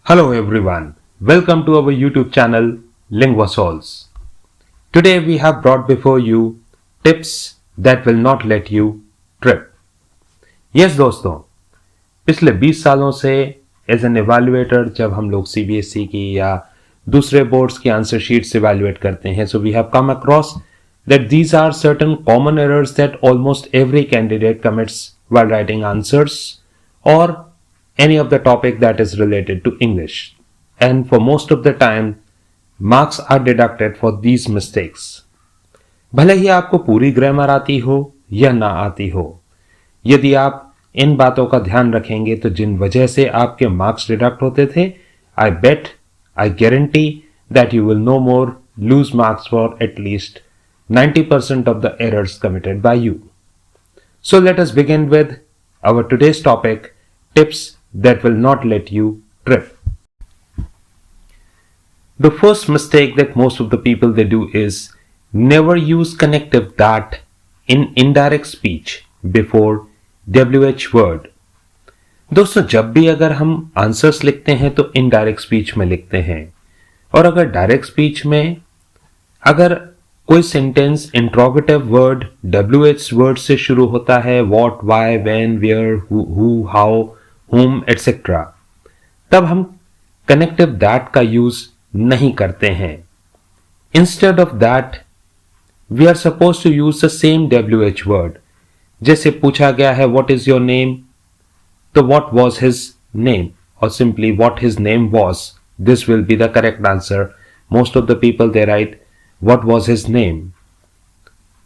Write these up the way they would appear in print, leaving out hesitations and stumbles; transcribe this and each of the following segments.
Hello everyone, welcome to our YouTube channel LinguaSolves. Today we have brought before you tips that will not let you trip. Yes दोस्तों, पिछले 20 सालों से as an एवेल्युएटर जब हम लोग CBSE की या दूसरे बोर्ड्स की आंसर शीट्स evaluate करते हैं, so we have come across that these are certain common errors that almost every candidate commits while writing answers or any of the topic that is related to English. And for most of the time, marks are deducted for these mistakes. भले ही आपको पूरी grammar आती हो या ना आती हो, यदि आप इन बातों का ध्यान रखेंगे तो जिन वजह से आपके मार्क्स डिडक्ट होते थे, I guarantee that you will no more lose marks for at least 90% of the errors committed by you. So let us begin with our today's topic, tips that will not let you trip. The first mistake that most of the people they do is never use connective that in indirect speech before WH word. दोस्तों, जब भी अगर हम answers लिखते हैं तो indirect speech में लिखते हैं, और अगर डायरेक्ट स्पीच में अगर कोई sentence interrogative word WH word से शुरू होता है, what, why, when, where, who, how, whom, etc., तब हम कनेक्टिव दैट का यूज नहीं करते हैं. Instead of that we are suppose to use the same WH word. जैसे पूछा गया है व्हाट इज योर नेम, तो व्हाट वॉज हिज नेम, और simply what his name was, this will be the correct answer. Most of the people they write what was his name.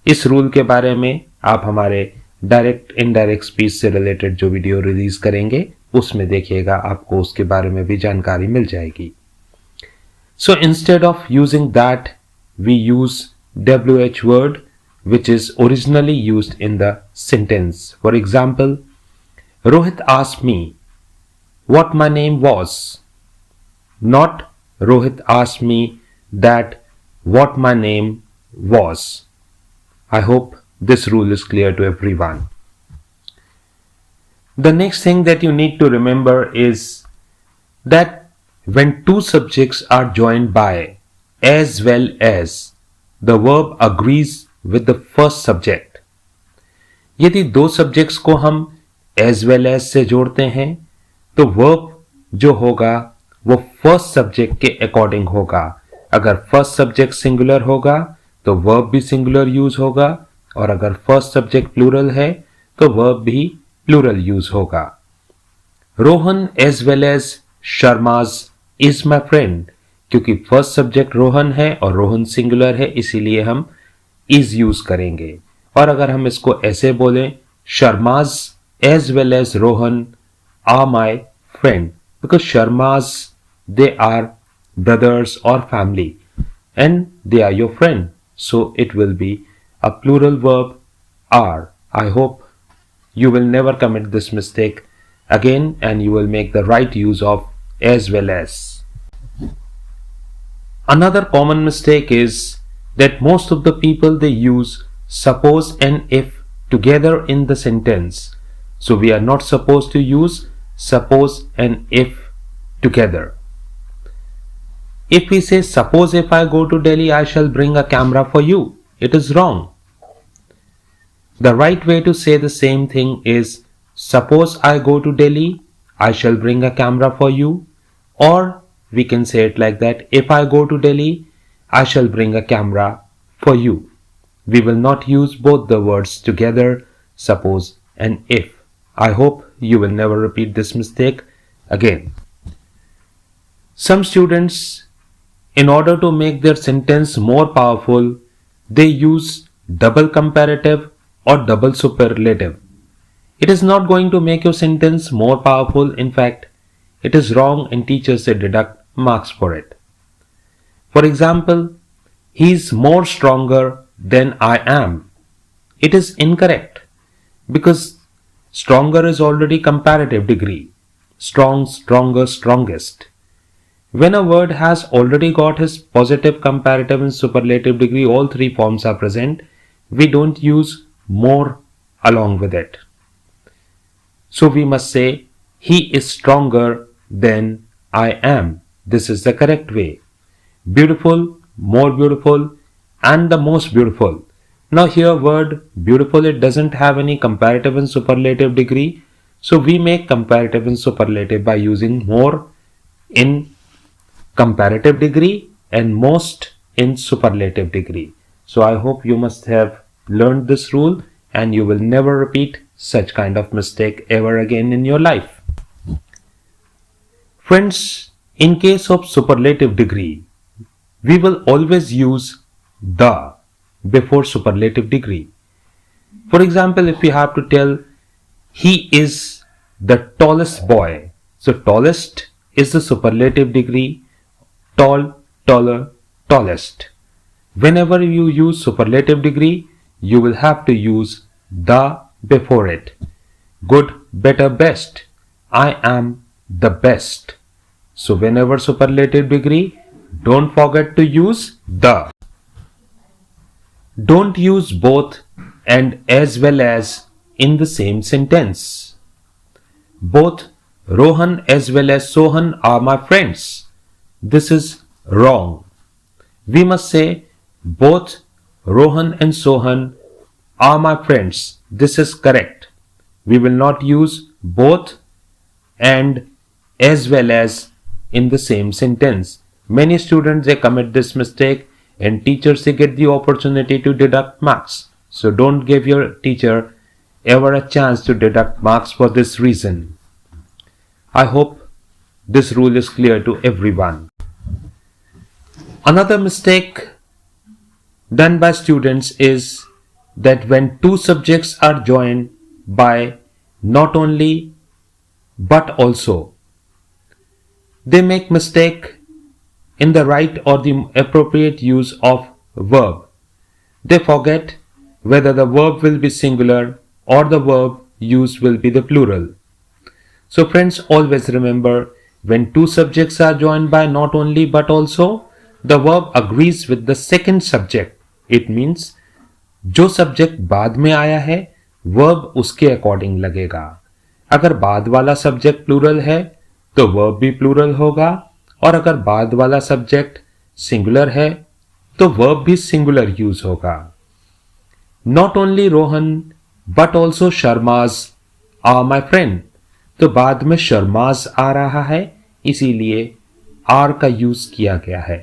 इस rule के बारे में आप हमारे डायरेक्ट इनडायरेक्ट स्पीच से related जो वीडियो रिलीज करेंगे उसमें देखिएगा, आपको उसके बारे में भी जानकारी मिल जाएगी. So instead of using that we use WH word which is originally used in the sentence. For example, Rohit asked me what my name was, not Rohit asked me that what my name was. I hope this rule is clear to everyone. The next thing that you need to remember is that when two subjects are joined by as well as, the verb agrees with the first subject. यदि दो subjects को हम as well as से जोड़ते हैं तो verb जो होगा वो first subject के according होगा. अगर first subject singular होगा तो verb भी singular use होगा, और अगर first subject plural है तो verb भी plural use होगा. Rohan as well as Sharma's is my friend. क्योंकि फर्स्ट सब्जेक्ट रोहन है और रोहन सिंगुलर है, इसीलिए हम is यूज करेंगे. और अगर हम इसको ऐसे बोलें, Sharma's as well as Rohan are my friend, because Sharma's they are brothers or family and they are your friend, so it will be a plural verb are. I hope you will never commit this mistake again and you will make the right use of as well as. Another common mistake is that most of the people they use suppose and if together in the sentence. So we are not supposed to use suppose and if together. If we say suppose if I go to Delhi I shall bring a camera for you, it is wrong. The right way to say the same thing is suppose I go to Delhi I shall bring a camera for you, or we can say it like that, if I go to Delhi I shall bring a camera for you. We will not use both the words together, suppose and if. I hope you will never repeat this mistake again. Some students, in order to make their sentence more powerful, they use double comparative or double superlative. It is not going to make your sentence more powerful. In fact, it is wrong and teachers they deduct marks for it. For example, he is more stronger than I am. It is incorrect because stronger is already comparative degree. Strong, stronger, strongest. When a word has already got his positive, comparative and superlative degree, all three forms are present, we don't use more along with it. So we must say he is stronger than I am. This is the correct way. Beautiful, more beautiful, and the most beautiful. Now here word beautiful, it doesn't have any comparative and superlative degree. So we make comparative and superlative by using more in comparative degree and most in superlative degree. So I hope you must have learned this rule and you will never repeat such kind of mistake ever again in your life. Friends, in case of superlative degree, we will always use the before superlative degree. For example, if we have to tell he is the tallest boy, so tallest is the superlative degree, tall, taller, tallest. Whenever you use superlative degree, you will have to use the before it. Good, better, best. I am the best. So whenever superlative degree, don't forget to use the. Don't use both and as well as in the same sentence. Both Rohan as well as Sohan are my friends. This is wrong. We must say both Rohan and Sohan are my friends. This is correct. We will not use both and as well as in the same sentence. Many students, they commit this mistake and teachers, they get the opportunity to deduct marks. So don't give your teacher ever a chance to deduct marks for this reason. I hope this rule is clear to everyone. Another mistake done by students is that when two subjects are joined by not only but also, they make mistake in the right or the appropriate use of verb. They forget whether the verb will be singular or the verb used will be the plural. So friends, always remember, when two subjects are joined by not only but also, the verb agrees with the second subject. It means जो subject बाद में आया है verb उसके according लगेगा. अगर बाद वाला सब्जेक्ट प्लूरल है तो वर्ब भी प्लूरल होगा, और अगर बाद वाला सब्जेक्ट सिंगुलर है तो वर्ब भी सिंगुलर यूज होगा. Not only Rohan but also Sharmas are my friend. तो बाद में शर्माज आ रहा है, इसीलिए आर का यूज किया गया है.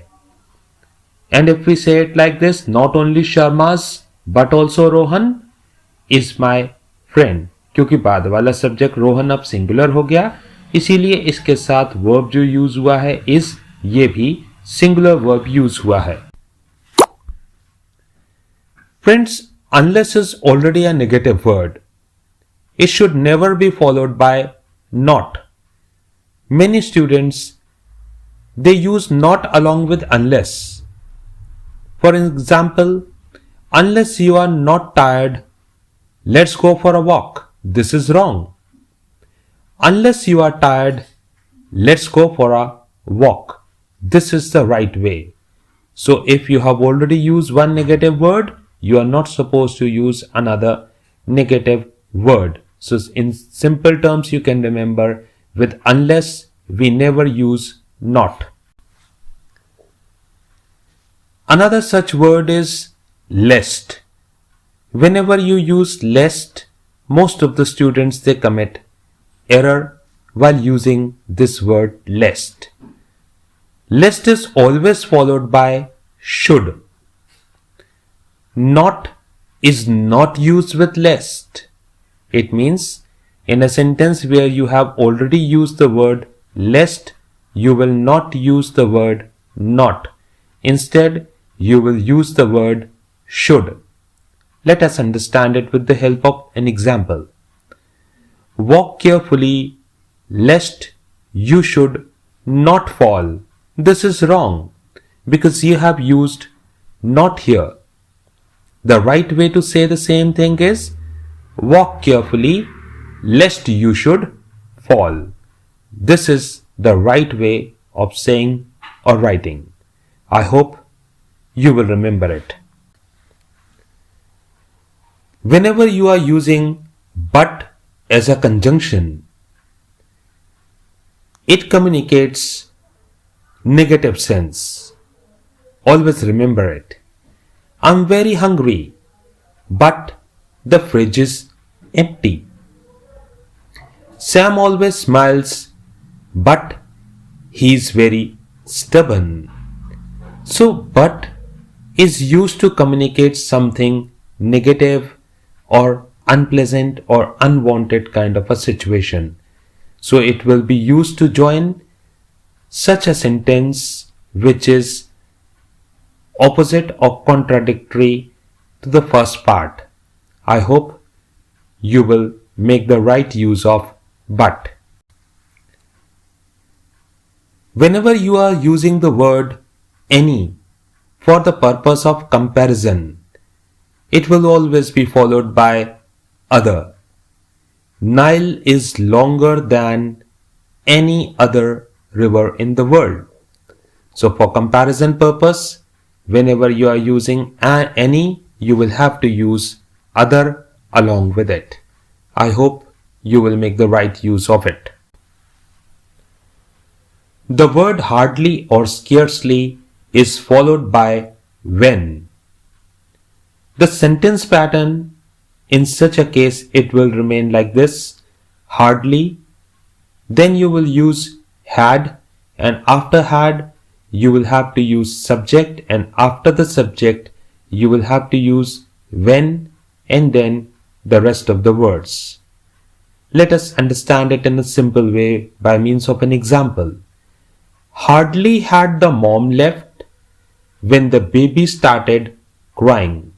एंड इफ वी से it like this, not only Sharma's but also Rohan is my friend, क्योंकि बाद वाला सब्जेक्ट रोहन अब सिंगुलर हो गया, इसीलिए इसके साथ वर्ब जो यूज हुआ है इज, ये भी सिंगुलर वर्ब यूज हुआ है. Friends, unless is already a negative word, it should never be followed by not. Many students, they use not along with unless. For example, unless you are not tired, let's go for a walk. This is wrong. Unless you are tired, let's go for a walk. This is the right way. So if you have already used one negative word, you are not supposed to use another negative word. So in simple terms, you can remember, with unless we never use not. Another such word is lest. Whenever you use lest, most of the students, they commit error while using this word lest. Lest is always followed by should. Not is not used with lest. It means in a sentence where you have already used the word lest, you will not use the word not. Instead, you will use the word should. Let us understand it with the help of an example. Walk carefully lest you should not fall. This is wrong because you have used not here. The right way to say the same thing is walk carefully lest you should fall. This is the right way of saying or writing. I hope you will remember it. Whenever you are using but as a conjunction, It communicates negative sense. Always remember it. I'm very hungry, but the fridge is empty. Sam always smiles, but he's very stubborn. So, but is used to communicate something negative or unpleasant or unwanted kind of a situation. So, it will be used to join such a sentence which is opposite or contradictory to the first part. I hope you will make the right use of but. Whenever you are using the word any for the purpose of comparison, it will always be followed by other. Nile is longer than any other river in the world. So for comparison purpose, whenever you are using any, you will have to use other along with it. I hope you will make the right use of it. The word hardly or scarcely is followed by when. The sentence pattern in such a case, it will remain like this: hardly, then you will use had, and after had you will have to use subject, and after the subject you will have to use when, and then the rest of the words. Let us understand it in a simple way by means of an example. Hardly had the mom left when the baby started crying.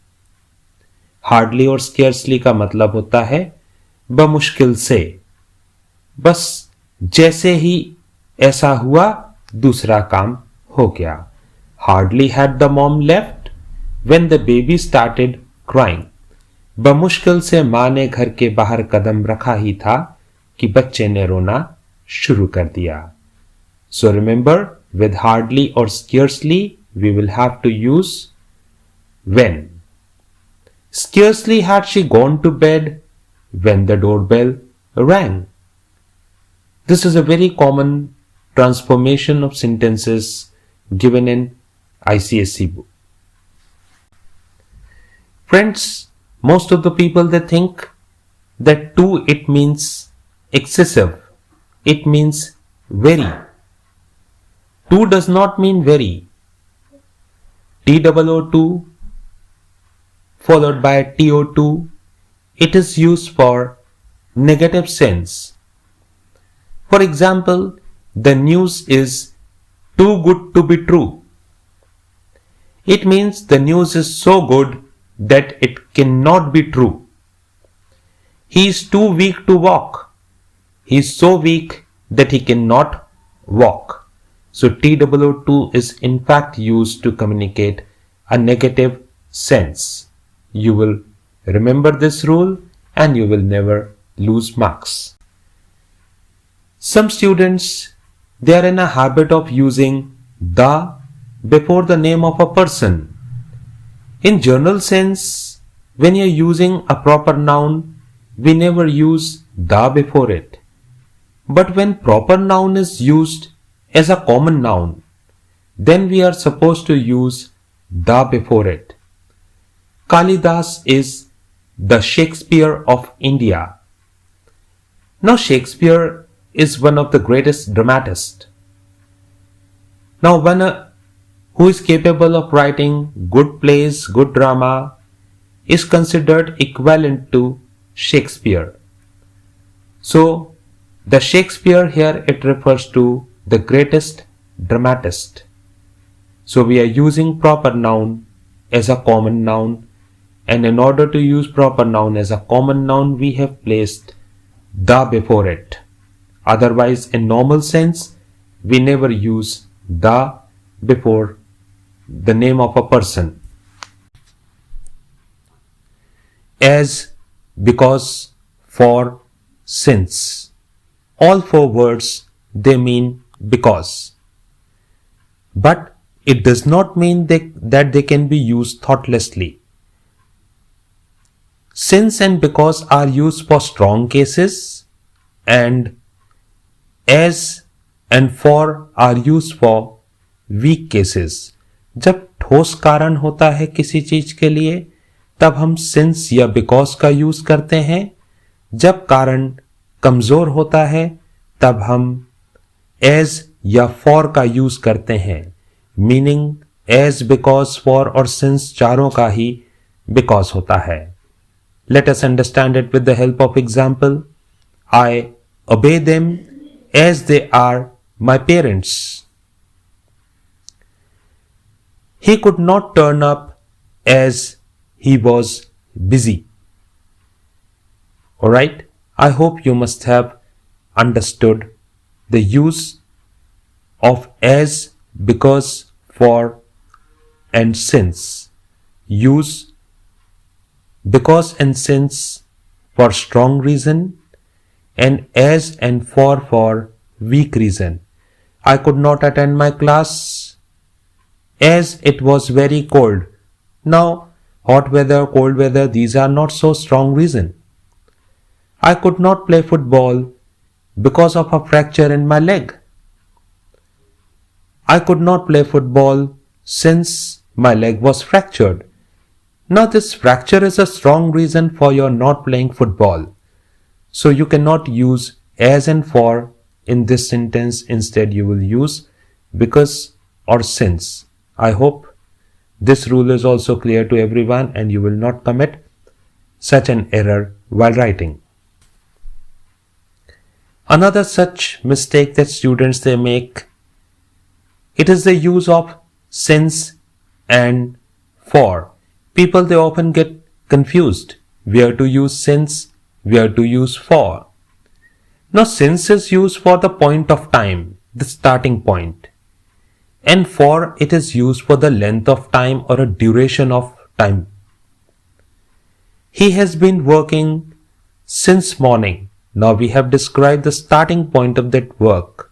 Hardly और scarcely का मतलब होता है बमुश्किल से, बस जैसे ही ऐसा हुआ दूसरा काम हो गया. Hardly had the mom left when the baby started crying. बमुश्किल से मां ने घर के बाहर कदम रखा ही था कि बच्चे ने रोना शुरू कर दिया. सो रिमेंबर, विद हार्डली और scarcely we will have to use when. Scarcely had she gone to bed when the doorbell rang. This is a very common transformation of sentences given in ICSE book. Friends, most of the people they think that to it means excessive. It means very. To does not mean very. TOO2 followed by TO2, it is used for negative sense. For example, the news is too good to be true. It means the news is so good that it cannot be true. He is too weak to walk. He is so weak that he cannot walk. So TOO2 is in fact used to communicate a negative sense. You will remember this rule and you will never lose marks. Some students, they are in a habit of using the before the name of a person. In general sense, when you are using a proper noun, we never use the before it. But when proper noun is used as a common noun, then we are supposed to use the before it. Kalidas is the Shakespeare of India. Now Shakespeare is one of the greatest dramatists. Now one who is capable of writing good plays, good drama, is considered equivalent to Shakespeare. So the Shakespeare here, it refers to the greatest dramatist. So we are using proper noun as a common noun, and in order to use proper noun as a common noun, we have placed the before it. Otherwise, in normal sense, we never use the before the name of a person. As, because, for, since. All four words, they mean because. But it does not mean that they can be used thoughtlessly. Since and because are used for strong cases, and as and for are used for weak cases. जब ठोस कारण होता है किसी चीज के लिए तब हम since या because का यूज करते हैं. जब कारण कमजोर होता है तब हम as या for का यूज करते हैं. मीनिंग as, because, for और since चारों का ही because होता है. Let us understand it with the help of example. I obey them as they are my parents. He could not turn up as he was busy. Alright, I hope you must have understood the use of as, because, for and since. Use because and since for strong reason and as and for weak reason. I could not attend my class as it was very cold. Now, hot weather, cold weather, these are not so strong reason. I could not play football because of a fracture in my leg. I could not play football since my leg was fractured. Now this fracture is a strong reason for your not playing football. So you cannot use as and for in this sentence. Instead you will use because or since. I hope this rule is also clear to everyone and you will not commit such an error while writing. Another such mistake that students they make, it is the use of since and for. People they often get confused where to use since, where to use for. Now since is used for the point of time, the starting point, and for it is used for the length of time or a duration of time. He has been working since morning. Now we have described the starting point of that work.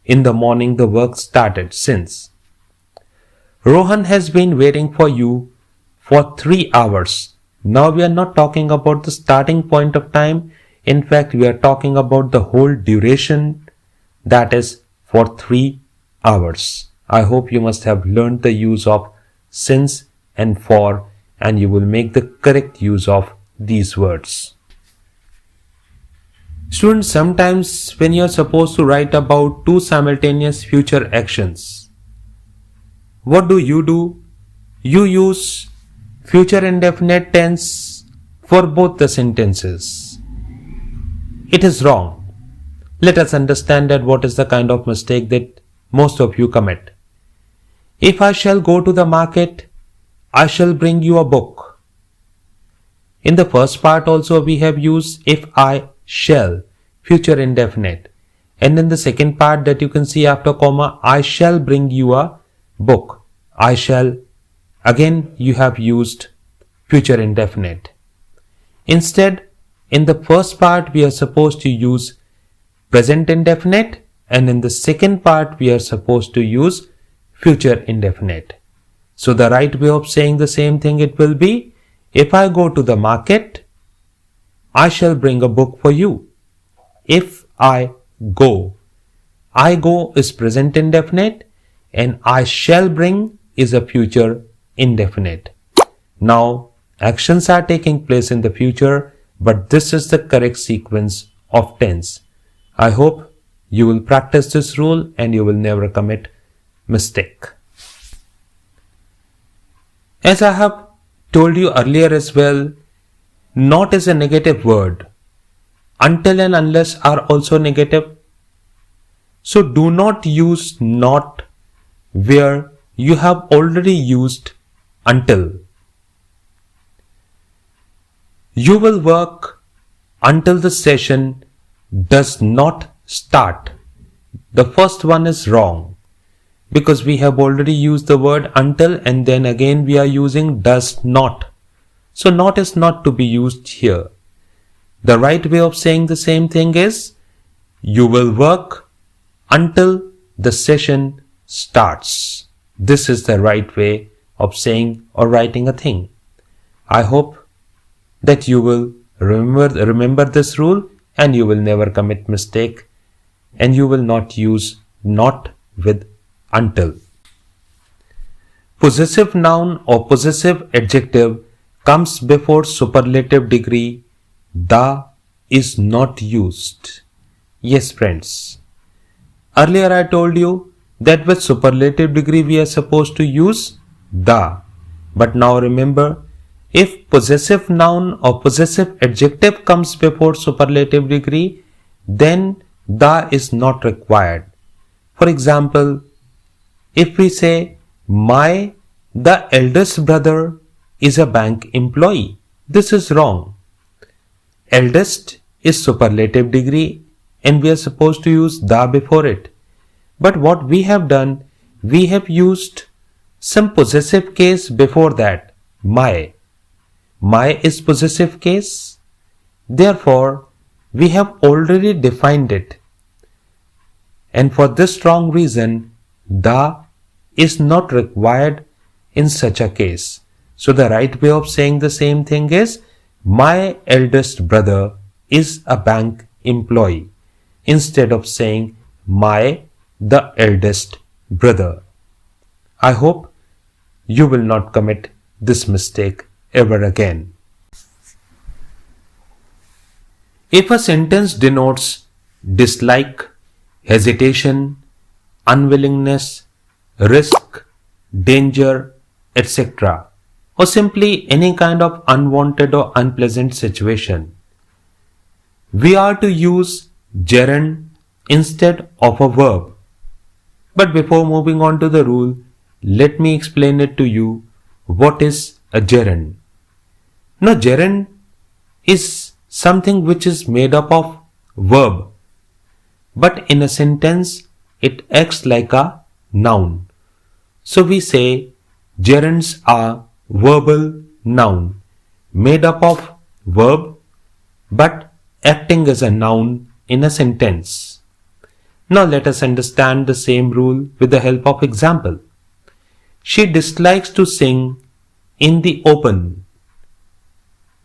In the morning the work started since. Rohan has been waiting for you for 3 hours. Now we are not talking about the starting point of time. In fact, we are talking about the whole duration, that is for 3 hours. I hope you must have learned the use of since and for and you will make the correct use of these words. Students, sometimes when you are supposed to write about two simultaneous future actions, what do? You use future indefinite tense for both the sentences. It is wrong. Let us understand that what is the kind of mistake that most of you commit. If I shall go to the market, I shall bring you a book. In the first part also we have used if I shall, future indefinite. And in the second part that you can see after comma, I shall bring you a book. I shall, again you have used future indefinite. Instead, in the first part we are supposed to use present indefinite and in the second part we are supposed to use future indefinite. So the right way of saying the same thing it will be, if I go to the market, I shall bring a book for you. If I go is present indefinite and I shall bring is a future indefinite. Now actions are taking place in the future, but this is the correct sequence of tense. I hope you will practice this rule and you will never commit mistake. As I have told you earlier as well, not is a negative word. Until and unless are also negative. So do not use not where you have already used until. You will work until the session does not start. The first one is wrong because we have already used the word until and then again we are using does not. So not is not to be used here. The right way of saying the same thing is you will work until the session starts. This is the right way of saying or writing a thing. I hope that you will remember this rule and you will never commit mistake and you will not use not with until. Possessive noun or possessive adjective comes before superlative degree. The is not used. Yes, friends. Earlier I told you that with superlative degree we are supposed to use the. But now remember, if possessive noun or possessive adjective comes before superlative degree, then the is not required. For example, if we say, the eldest brother is a bank employee, this is wrong. Eldest is superlative degree and we are supposed to use the before it. But what we have done, we have used some possessive case before that, my. My is possessive case. Therefore, we have already defined it. And for this strong reason, the is not required in such a case. So the right way of saying the same thing is, my eldest brother is a bank employee, instead of saying the eldest brother. I hope you will not commit this mistake ever again. If a sentence denotes dislike, hesitation, unwillingness, risk, danger, etc., or simply any kind of unwanted or unpleasant situation, we are to use gerund instead of a verb. But before moving on to the rule, let me explain it to you. What is a gerund? Now, gerund is something which is made up of verb, but in a sentence it acts like a noun. So we say gerunds are verbal noun made up of verb but acting as a noun in a sentence. Now let us understand the same rule with the help of example. She dislikes to sing in the open.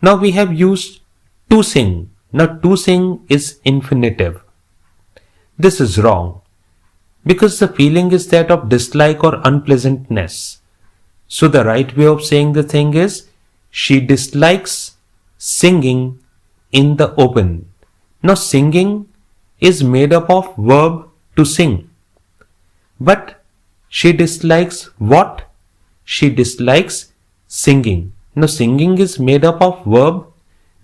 Now we have used to sing. Now to sing is infinitive. This is wrong because the feeling is that of dislike or unpleasantness. So the right way of saying the thing is, she dislikes singing in the open. Now singing is made up of verb to sing. But she dislikes what? She dislikes singing. Now singing is made up of verb,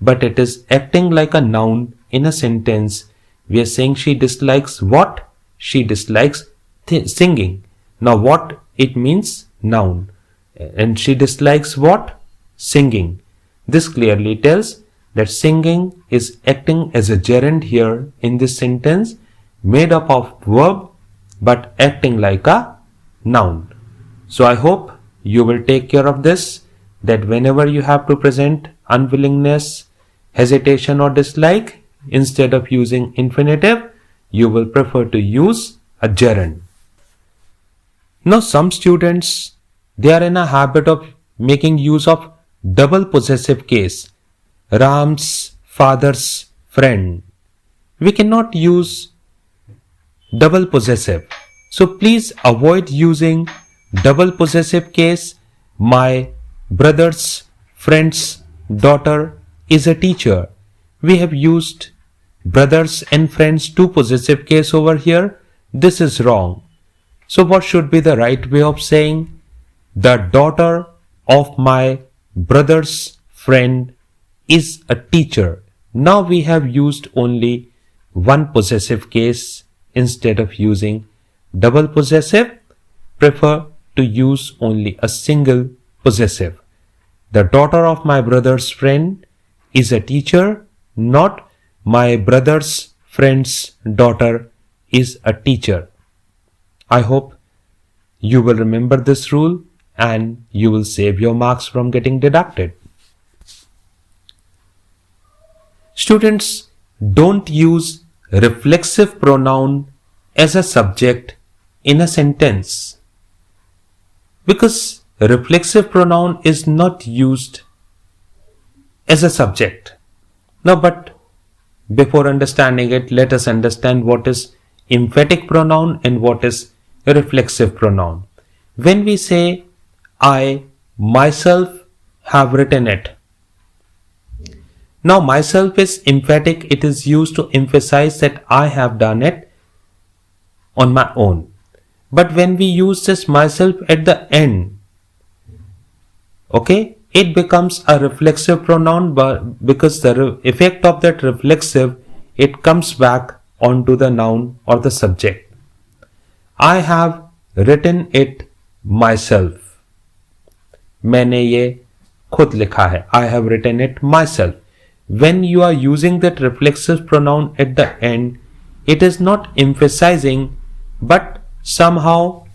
but it is acting like a noun in a sentence. We are saying she dislikes what? She dislikes singing. Now what it means? Noun. And she dislikes what? Singing. This clearly tells that singing is acting as a gerund here in this sentence, made up of verb but acting like a noun. So I hope you will take care of this, that whenever you have to present unwillingness, hesitation or dislike, instead of using infinitive, you will prefer to use a gerund. Now some students, they are in a habit of making use of double possessive case. Ram's father's friend. We cannot use double possessive. So please avoid using double possessive case. My brother's friend's daughter is a teacher. We have used brothers and friends two possessive case over here. This is wrong. So what should be the right way of saying? The daughter of my brother's friend is a teacher. Now we have used only one possessive case instead of using double possessive. Prefer to use only a single possessive. The daughter of my brother's friend is a teacher, not my brother's friend's daughter is a teacher. I hope you will remember this rule and you will save your marks from getting deducted. Students, don't use reflexive pronoun as a subject in a sentence, because reflexive pronoun is not used as a subject. Now, but before understanding it, let us understand what is emphatic pronoun and what is a reflexive pronoun. When we say I myself have written it. Now myself is emphatic, it is used to emphasize that I have done it on my own. But when we use this myself at the end, okay, it becomes a reflexive pronoun, but because the effect of that reflexive, it comes back onto the noun or the subject. I have written it myself. मैंने ये खुद लिखा है. I have written it myself. When you are using that reflexive pronoun at the end, it is not emphasizing, but somehow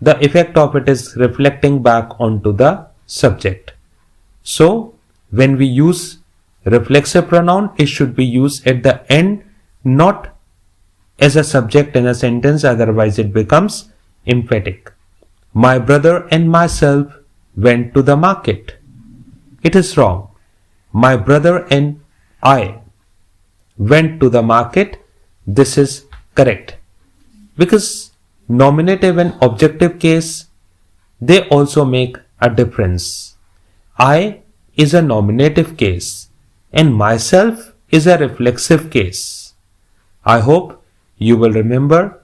the effect of it is reflecting back onto the subject. So when we use reflexive pronoun, it should be used at the end, not as a subject in a sentence, otherwise it becomes emphatic. My brother and myself went to the market. It is wrong. My brother and I went to the market. This is correct. Because nominative and objective case, they also make a difference. I is a nominative case and myself is a reflexive case. I hope you will remember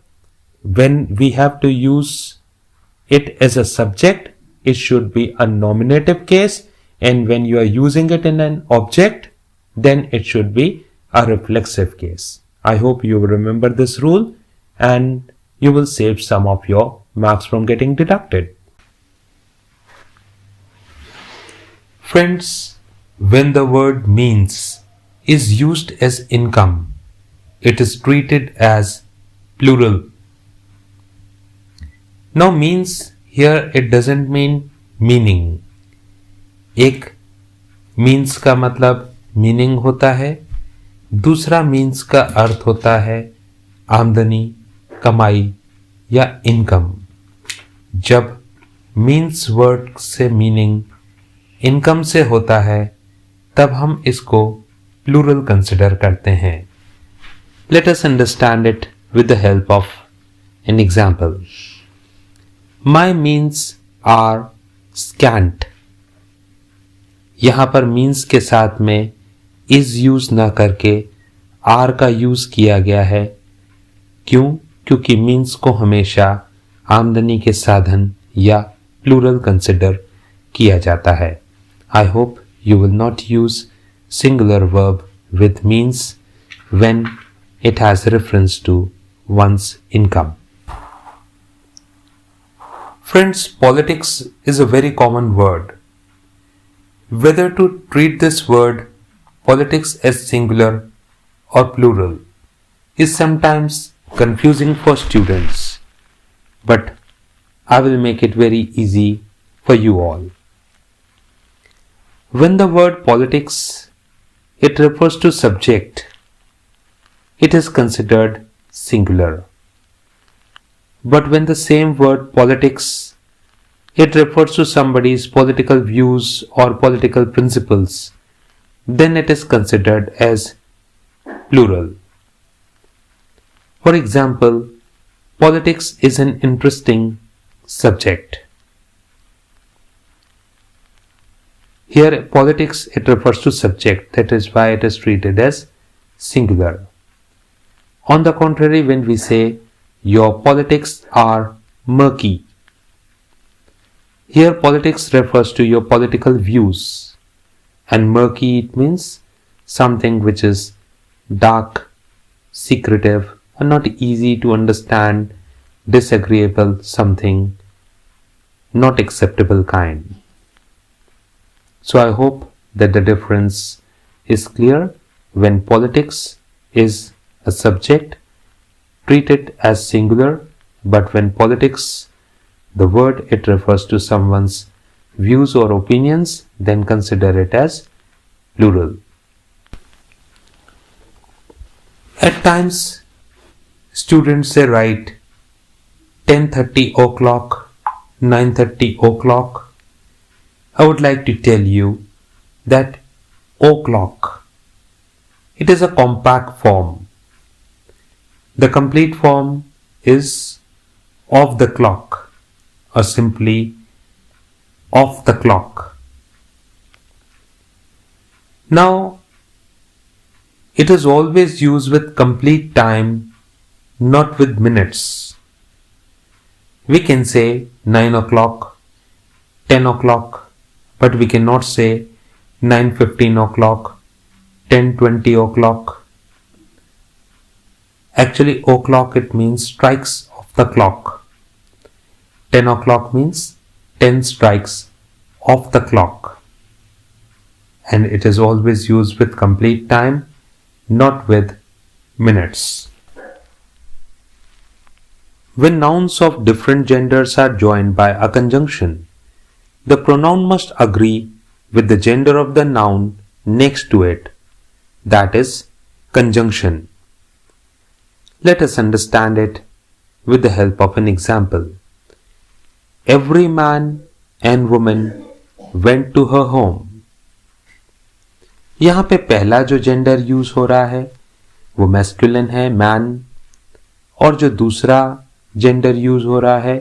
when we have to use it as a subject, it should be a nominative case, and when you are using it in an object, then it should be a reflexive case. I hope you will remember this rule and you will save some of your marks from getting deducted. Friends, when the word means is used as income, it is treated as plural. Now means here it doesn't mean meaning. एक means का मतलब meaning होता है, दूसरा means का अर्थ होता है आमदनी, कमाई या income. जब means word से meaning income से होता है, तब हम इसको plural consider करते हैं. Let us understand it with the help of an example. My means are scant. यहाँ पर means के साथ में is use ना करके are का use किया गया है. क्यों? क्योंकि means को हमेशा आमदनी के साधन या plural consider किया जाता है. I hope you will not use singular verb with means when it has reference to one's income. Friends, politics is a very common word. Whether to treat this word politics as singular or plural is sometimes confusing for students, but I will make it very easy for you all. When the word politics, it refers to subject, it is considered singular. But when the same word politics, it refers to somebody's political views or political principles, then it is considered as plural. For example, politics is an interesting subject. Here politics, it refers to subject, that is why it is treated as singular. On the contrary, when we say your politics are murky, here politics refers to your political views, and murky, it means something which is dark, secretive, and not easy to understand, disagreeable, something not acceptable kind. So I hope that the difference is clear. When politics is a subject, treat it as singular, but when politics, the word, it refers to someone's views or opinions, then consider it as plural. At times, students, they write 10:30 o'clock, 9:30 o'clock. I would like to tell you that o'clock, it is a compact form. The complete form is of the clock or simply off the clock. Now, it is always used with complete time, not with minutes. We can say 9 o'clock, 10 o'clock, but we cannot say 9:15 o'clock, 10:20 o'clock. Actually, o'clock it means strikes of the clock. 10 o'clock means 10 strikes of the clock. And it is always used with complete time, not with minutes. When nouns of different genders are joined by a conjunction, the pronoun must agree with the gender of the noun next to it, that is, conjunction. Let us understand it with the help of an example. Every man and woman went to her home. यहाँ पे पहला जो gender use हो रहा है वो masculine है, man, और जो दूसरा जेंडर यूज हो रहा है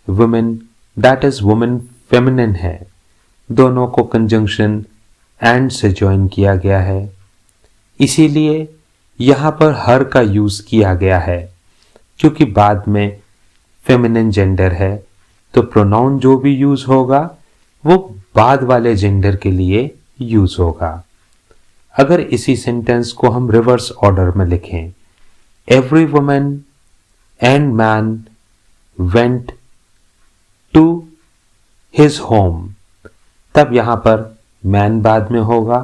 women, that is women, feminine है. दोनों को कंजंक्शन एंड से ज्वाइन किया गया है, इसीलिए यहां पर हर का यूज किया गया है. क्योंकि बाद में फेमिनिन जेंडर है तो प्रोनाउन जो भी यूज होगा वो बाद वाले जेंडर के लिए यूज होगा. अगर इसी सेंटेंस को हम रिवर्स ऑर्डर में लिखें, every woman and man went to his home, तब यहां पर मैन बाद में होगा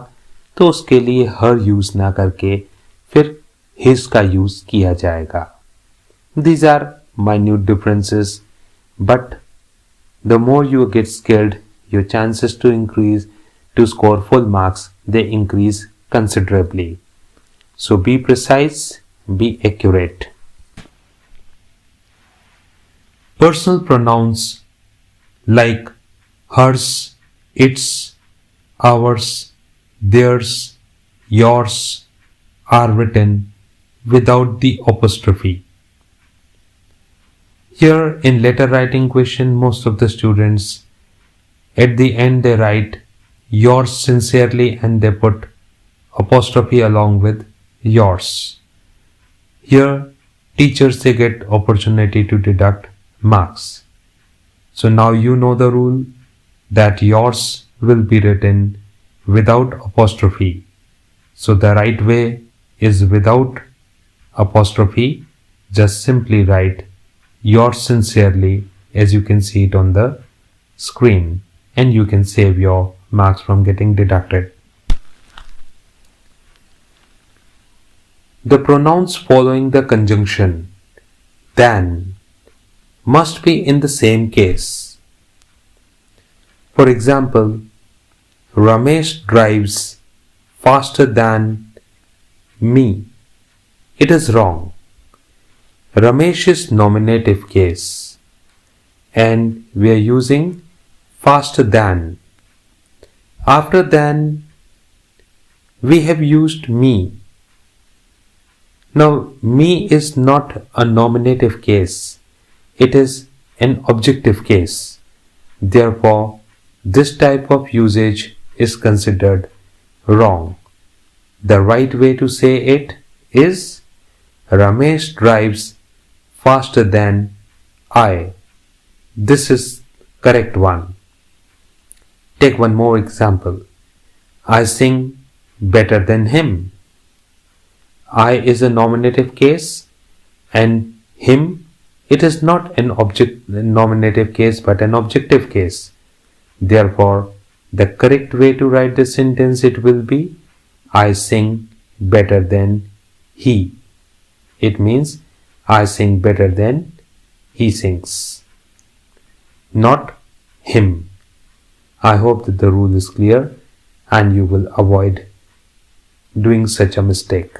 तो उसके लिए हर यूज ना करके फिर हिज का यूज किया जाएगा. These are minute differences, but the more you get skilled, your chances to score full marks, they increase considerably. So be precise, be accurate. Personal pronouns like hers, its, ours, theirs, yours are written without the apostrophe. Here in letter writing question, most of the students at the end they write yours sincerely and they put apostrophe along with yours. Here teachers they get opportunity to deduct marks. So now you know the rule that yours will be written without apostrophe. So the right way is without apostrophe. Just simply write yours sincerely as you can see it on the screen, and you can save your marks from getting deducted. The pronouns following the conjunction than must be in the same case. For example, Ramesh drives faster than me. It is wrong. Ramesh is nominative case and we are using faster than. After than we have used me. Now me is not a nominative case, it is an objective case. Therefore this type of usage is considered wrong. The right way to say it is Ramesh drives faster than I. This is correct one. Take one more example. I sing better than him. I is a nominative case and him, it is not an nominative case but an objective case. Therefore the correct way to write this sentence it will be I sing better than he. It means I sing better than he sings, not him. I hope that the rule is clear and you will avoid doing such a mistake.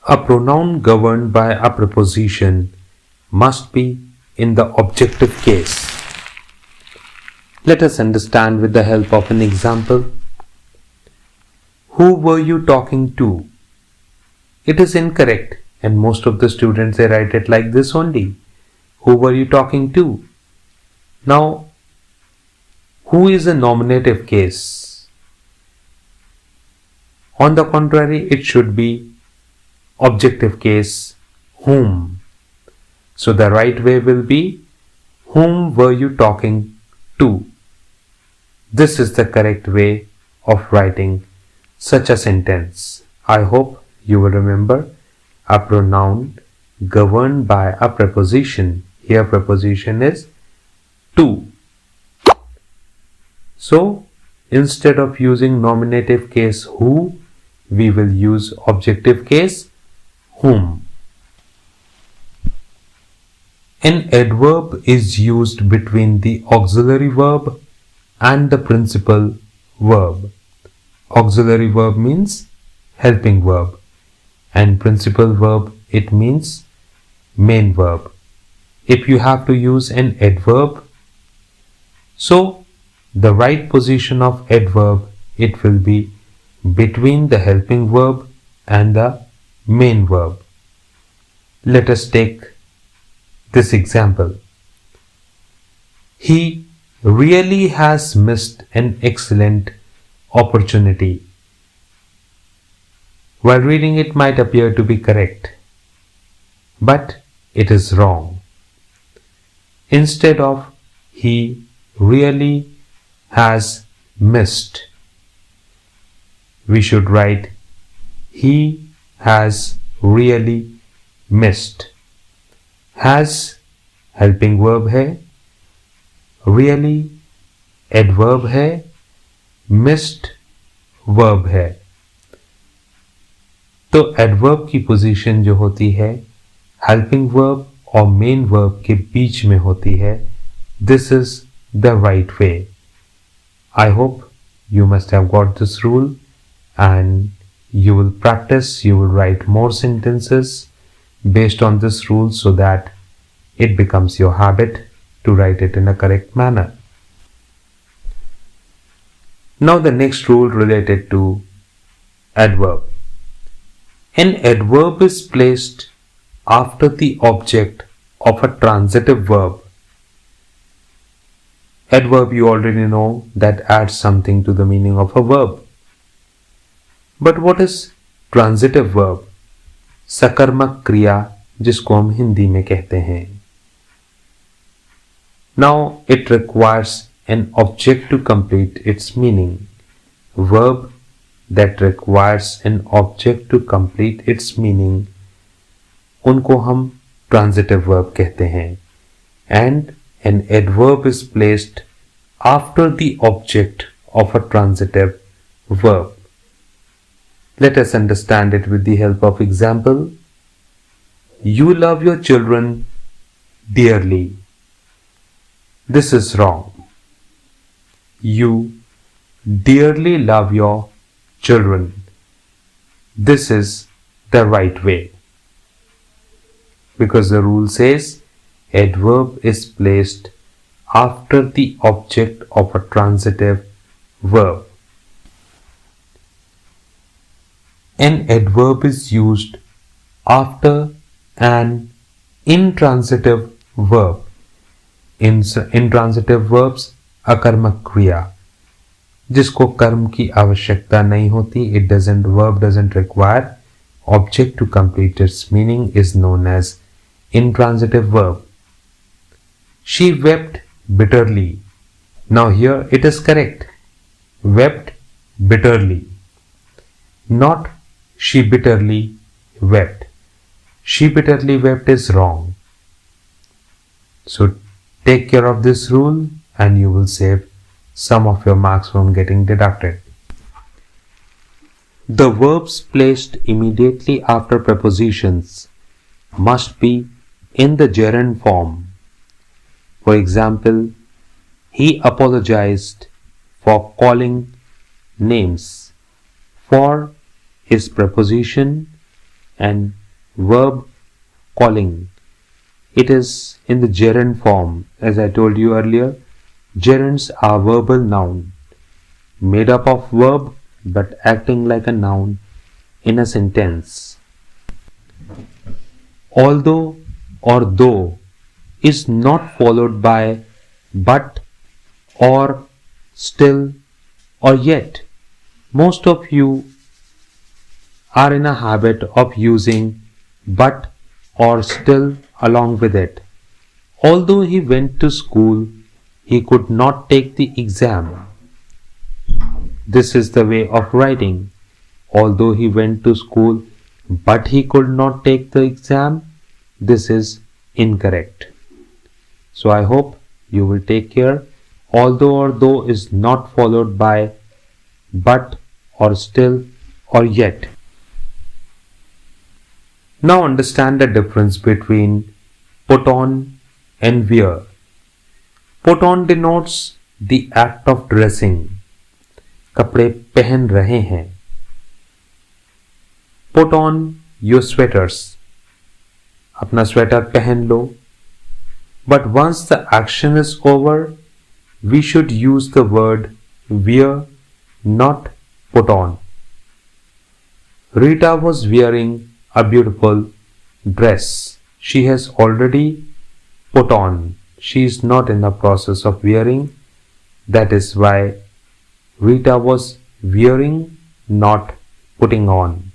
A pronoun governed by a preposition must be in the objective case. Let us understand with the help of an example. Who were you talking to? It is incorrect, and most of the students they write it like this only. Who were you talking to? Now, who is a nominative case? On the contrary, it should be objective case, whom. So the right way will be, whom were you talking to? This is the correct way of writing such a sentence. I hope you will remember a pronoun governed by a preposition. Here preposition is to. So instead of using nominative case who, we will use objective case whom. An adverb is used between the auxiliary verb and the principal verb. Auxiliary verb means helping verb, and principal verb, it means main verb. If you have to use an adverb, so the right position of adverb, it will be between the helping verb and the main verb. Let us take this example. He really has missed an excellent opportunity. While reading it might appear to be correct, but it is wrong. Instead of he really has missed, we should write he has really missed. Has helping verb है, really adverb है, missed verb है. तो adverb की position जो होती है helping verb और main verb के बीच में होती है. This is the right way. I hope you must have got this rule and you will practice, you will write more sentences based on this rule so that it becomes your habit to write it in a correct manner. Now the next rule related to adverb. An adverb is placed after the object of a transitive verb. Adverb you already know that adds something to the meaning of a verb. But what is transitive verb? सकर्मक क्रिया जिसको हम हिंदी में कहते हैं. Now it requires an object to complete its meaning. Verb that requires an object to complete its meaning, उनको हम transitive verb कहते हैं. And an adverb is placed after the object of a transitive verb. Let us understand it with the help of example. You love your children dearly. This is wrong. You dearly love your children. This is the right way. Because the rule says adverb is placed after the object of a transitive verb. An adverb is used after an intransitive verb. Intransitive verbs अकर्मक क्रिया जिसको कर्म की आवश्यकता नहीं होती, verb doesn't require object to complete its meaning, is known as intransitive verb. She wept bitterly. Now here it is correct. Wept bitterly. Not she bitterly wept. She bitterly wept is wrong. So take care of this rule and you will save some of your marks from getting deducted. The verbs placed immediately after prepositions must be in the gerund form. For example, he apologized for calling names. For is preposition and verb calling. It is in the gerund form. As I told you earlier, gerunds are verbal noun made up of verb but acting like a noun in a sentence. Although or though is not followed by but or still or yet. Most of you are in a habit of using but or still along with it. Although he went to school, he could not take the exam. This is the way of writing. Although he went to school, but he could not take the exam. This is incorrect. So I hope you will take care. Although or though is not followed by but or still or yet. Now understand the difference between put on and wear. Put on denotes the act of dressing. कपड़े पहन रहे हैं. Put on your sweaters. अपना sweater पहन लो. But once the action is over, we should use the word wear, not put on. Rita was wearing a beautiful dress. She has already put on. She is not in the process of wearing. That is why Rita was wearing, not putting on.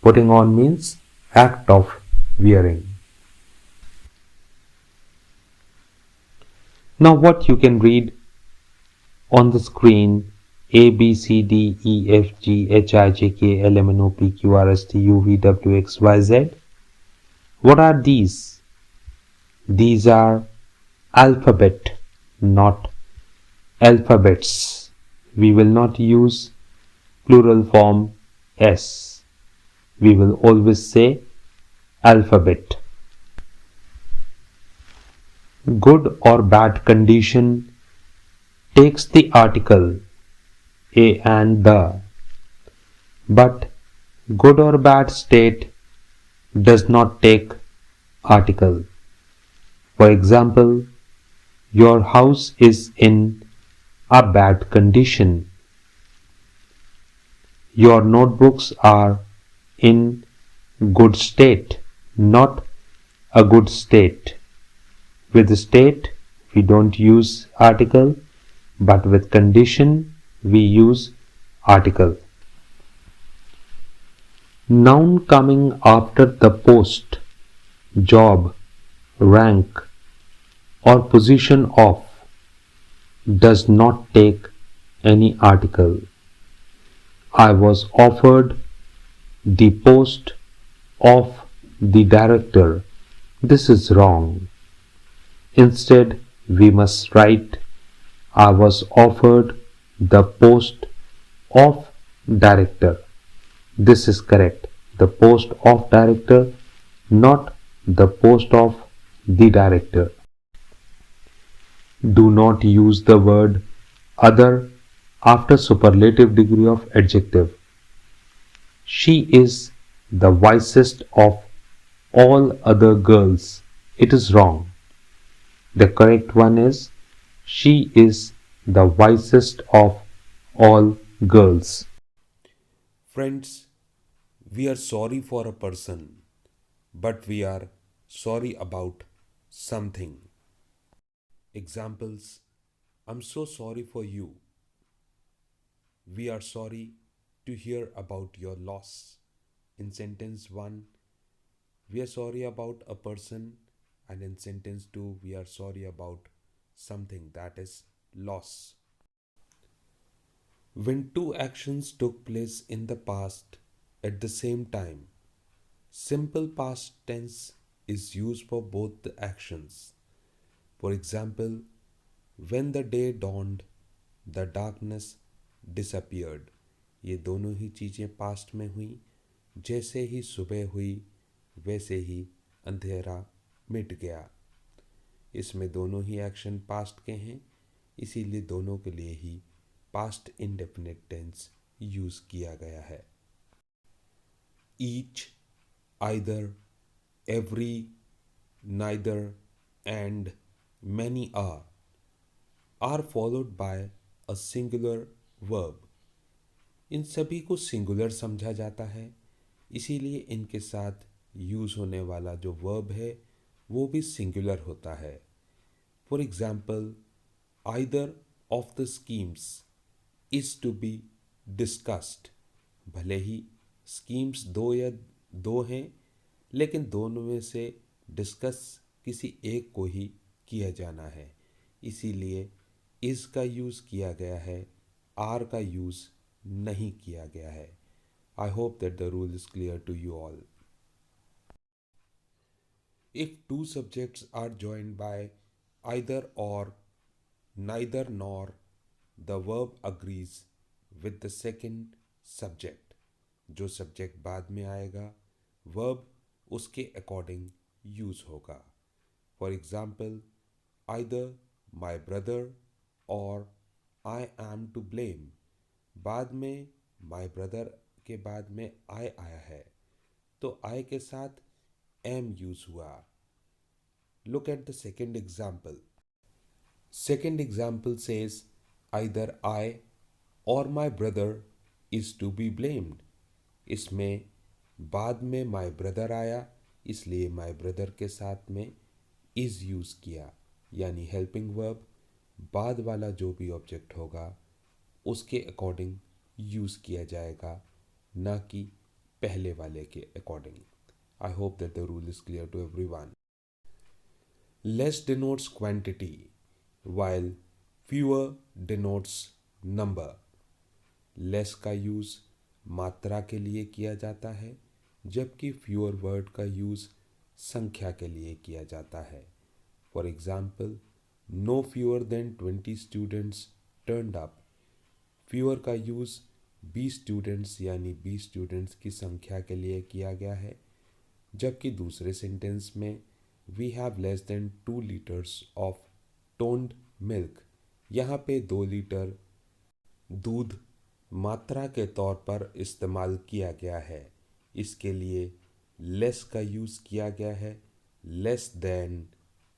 Putting on means act of wearing. Now what you can read on the screen: A, B, C, D, E, F, G, H, I, J, K, L, M, N, O, P, Q, R, S, T, U, V, W, X, Y, Z. What are these? These are alphabet, not alphabets. We will not use plural form S. We will always say alphabet. Good or bad condition takes the article a and the, but good or bad state does not take article. For example, your house is in a bad condition. Your notebooks are in good state, not a good state. With state, we don't use article, but with condition, we use article. Noun coming after the post, job, rank, or position of does not take any article. I was offered the post of the director. This is wrong. Instead, we must write I was offered the post of director. This is correct. The post of director, not the post of the director. Do not use the word other after superlative degree of adjective. She is the wisest of all other girls. It is wrong. The correct one is she is the wisest of all girls. Friends, we are sorry for a person, but we are sorry about something. Examples: I'm so sorry for you. We are sorry to hear about your loss. In sentence 1, we are sorry about a person, and in sentence 2, we are sorry about something, that is loss. When two actions took place in the past at the same time, simple past tense is used for both the actions. For example, when the day dawned, the darkness disappeared. ये दोनों ही चीज़ें past में हुई. जैसे ही सुबह हुई वैसे ही अंधेरा मिट गया. इसमें दोनों ही एक्शन पास्ट के हैं, इसीलिए दोनों के लिए ही पास्ट इंडेफिनिट टेंस यूज किया गया है. Each, either, every, neither and many are followed by a singular verb. इन सभी को सिंगुलर समझा जाता है, इसीलिए इनके साथ यूज़ होने वाला जो वर्ब है वो भी सिंगुलर होता है। For example, either of the schemes is to be discussed. भले ही स्कीम्स दो हैं, लेकिन दोनों में से डिस्कस किसी एक को ही किया जाना है, इसीलिए इज का यूज़ किया गया है, आर का यूज़ नहीं किया गया है। I hope that the rule is clear to you all. If two subjects are joined by either or, neither nor, the verb agrees with the second subject. जो सब्जेक्ट बाद में आएगा वर्ब उसके अकॉर्डिंग यूज होगा। For example, either my brother और I am to blame. बाद में my brother के बाद में आई आया है, तो आई के साथ एम यूज हुआ। Look at the second example. Second example says either I or my brother is to be blamed. इसमें बाद में my brother आया, इसलिए my brother के साथ में is यूज किया, यानी helping verb बाद वाला जो भी ऑब्जेक्ट होगा उसके अकॉर्डिंग यूज किया जाएगा, ना कि पहले वाले के according. I hope that the rule is clear to everyone. Less denotes quantity, while fewer denotes number. Less का यूज़ मात्रा के लिए किया जाता है, जबकि fewer वर्ड का यूज़ संख्या के लिए किया जाता है। For example, no fewer than 20 students turned up. fewer का यूज़ 20 स्टूडेंट्स यानी 20 स्टूडेंट्स की संख्या के लिए किया गया है, जबकि दूसरे सेंटेंस में We have less than 2 liters of toned milk. यहाँ पे 2 लीटर दूध मात्रा के तौर पर इस्तेमाल किया गया है, इसके लिए लेस का यूज़ किया गया है। Less than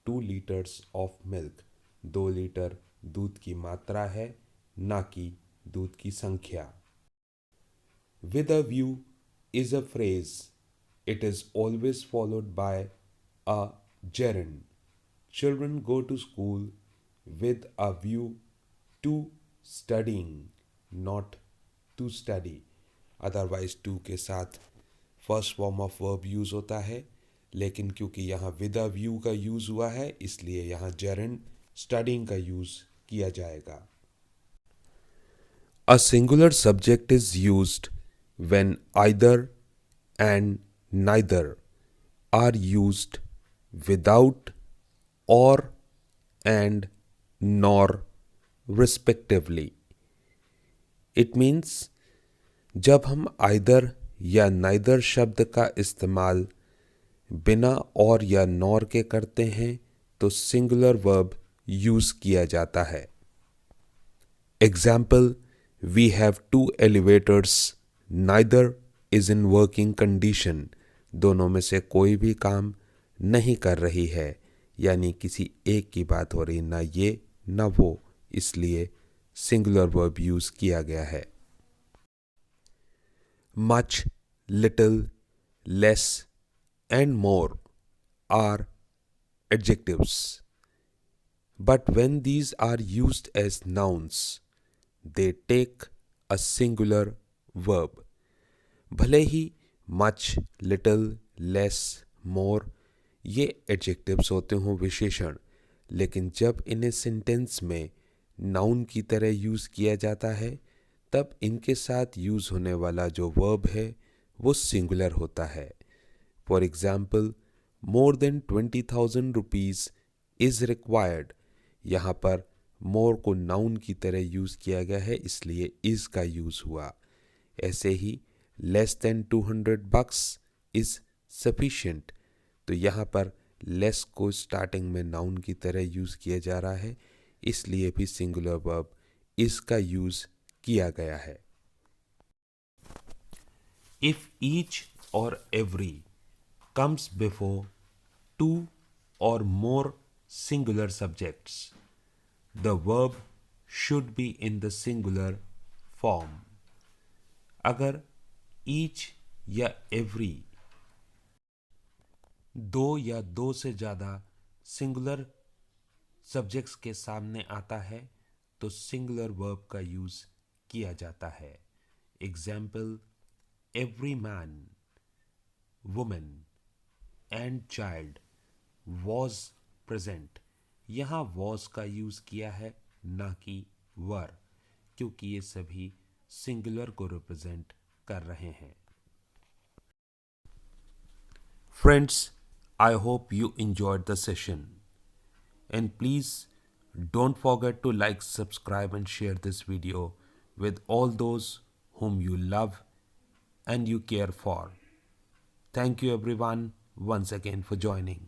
2 litres of milk, 2 litre दूध की मात्रा है, ना कि दूध की संख्या। With a view is a phrase. It is always followed by a gerund. Children go to school with a view to studying, not to study. Otherwise to के साथ first form of verb use होता है, लेकिन क्योंकि यहाँ with a view का use हुआ है, इसलिए यहाँ gerund studying का यूज किया जाएगा। A singular subject is used when either and neither are used without or and nor respectively. It means जब हम either या neither शब्द का इस्तेमाल बिना और या नॉर के करते हैं तो सिंगुलर वर्ब यूज किया जाता है। Example, we have 2 elevators, neither is in working condition. दोनों में से कोई भी काम नहीं कर रही है, यानी किसी एक की बात हो रही, ना ये ना वो, इसलिए सिंगुलर वर्ब यूज किया गया है। Much, little, less and more are adjectives. But when these are used as nouns, they take a singular verb. भले ही much, little, less, more ये adjectives होते हों विशेषण, लेकिन जब इन्हें सेंटेंस में नाउन की तरह यूज़ किया जाता है, तब इनके साथ यूज़ होने वाला जो वर्ब है वो सिंगुलर होता है। For example, more than 20,000 rupees is required. यहाँ पर मोर को नाउन की तरह यूज़ किया गया है, इसलिए इज़ का यूज़ हुआ। ऐसे ही less than 200 bucks is sufficient, तो यहाँ पर लेस को स्टार्टिंग में नाउन की तरह यूज़ किया जा रहा है, इसलिए भी सिंगुलर वर्ब इज़ का यूज़ किया गया है। इफ़ ईच और every comes before 2 or more singular subjects, the verb should be in the singular form. अगर each या every दो या दो से ज़्यादा सिंगुलर सब्जेक्ट्स के सामने आता है तो सिंगुलर वर्ब का यूज़ किया जाता है। Example, every man, women and child was present. यहाँ वॉज का यूज़ किया है, ना कि वर, क्योंकि ये सभी सिंगुलर को रिप्रेजेंट कर रहे हैं। Friends, I hope you enjoyed the session. And please don't forget to like, subscribe, and share this video with all those whom you love and you care for. Thank you, everyone, once again for joining.